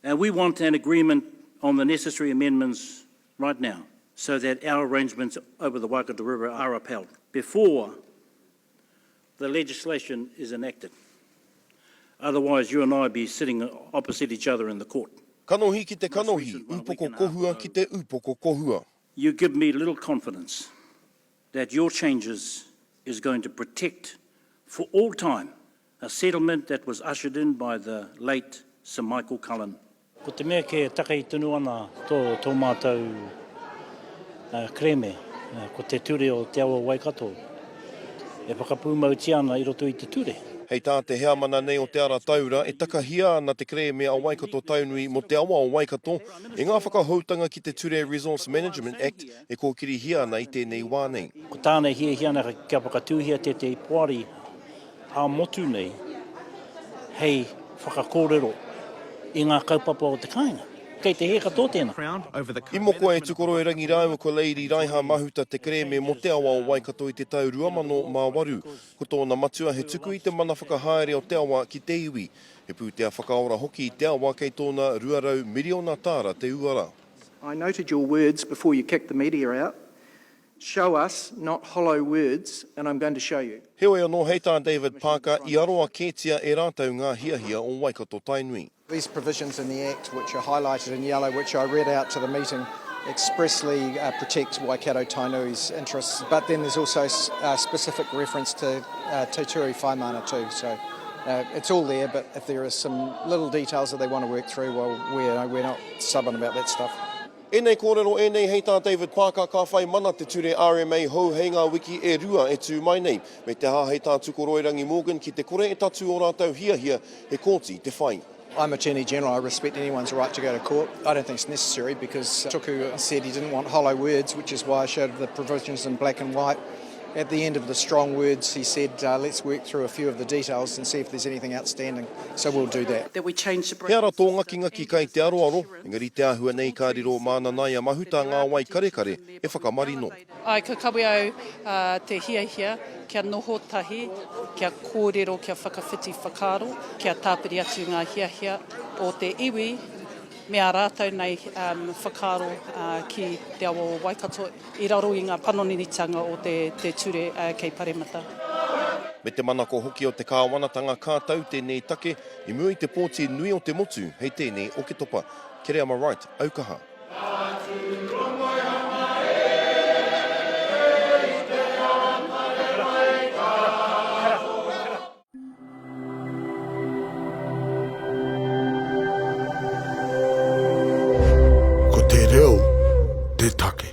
And we want an agreement on the necessary amendments right now so that our arrangements over the Waikato River are upheld before the legislation is enacted. Otherwise, you and I will be sitting opposite each other in the court. Kanohi ki te kanohi, upoko kohua ki te upoko kohua. You give me little confidence that your changes is going to protect for all time a settlement that was ushered in by the late Sir Michael Cullen. Ko te mea ke takai tunu ana tō mātou Kereama, ko te ture o te awa Waikato. E whakapūmauti ana I roto I te ture. Hei tā te hea mana nei o te ara taura, e takahia ana te Kereama a Waikato-Tainui mo te awa o Waikato, e ngā whakahautanga ki te Ture Resource Management Act e kōkiri hia ana I tēnei wā nei. Ko tāna hia ana kia whakatūhia te poari a motu nei, hei whakakōrero I ngā kaupapa o te kāinga. Kei te heka tō tēnā. I moko e tukoro e rangi rāua ko Lady Raiha mahuta te Kereama mo te awa o Waikato I te tau 2008, ko tōna matua he tuku I te mana whakahaere o te awa ki te iwi. He pūtea whakaora hoki I te awa kei tōna 200 miliona tāra te uara. I noted your words before you kicked the media out. Show us, not hollow words, and I'm going to show you. Heoi anō hei tā David Parker I aroa kētia e rātau ngā hiahia o Waikato-Tainui. These provisions in the Act, which are highlighted in yellow, which I read out to the meeting, expressly protect Waikato-Tainui's interests. But then there's also a specific reference to Te Turi Whaimana too. So it's all there, but if there are some little details that they want to work through, well, we're not stubborn about that stuff. E nei kōrero e nei hei tā David Parker ka whai mana te ture RMA hou hei ngā wiki e rua e tū mai nei. Me te hā hei tā tukoroirangi Morgan ki te kore e tatu o rātau hiahia he kōti te whai. I'm Attorney General. I respect anyone's right to go to court. I don't think it's necessary because Tuku said he didn't want hollow words, which is why I showed the provisions in black and white. At the end of the strong words, he said, let's work through a few of the details and see if there's anything outstanding. So we'll do that. That we change the... He ara tō ngaki kai te aroaro, engari te ahua nei ka riro māna nai a mahuta ngā wai kare e whakamarino. Ai ka kawe au te hiahia, kia noho tahi, kia kōrero, kia whakawhiti whakaro, kia tāpiri atu ngā hiahia o te iwi, mea rātau nei whakaro ki te awa o Waikato, I raro I ngā panoninitanga o te ture kei Paremata. Me te manako hoki o te kāwanatanga kātau tēnei take, I mua I te pōti nui o te motu, hei tēnei o ke topa. Kereama Wright, Aukaha. Ko te reo, te take.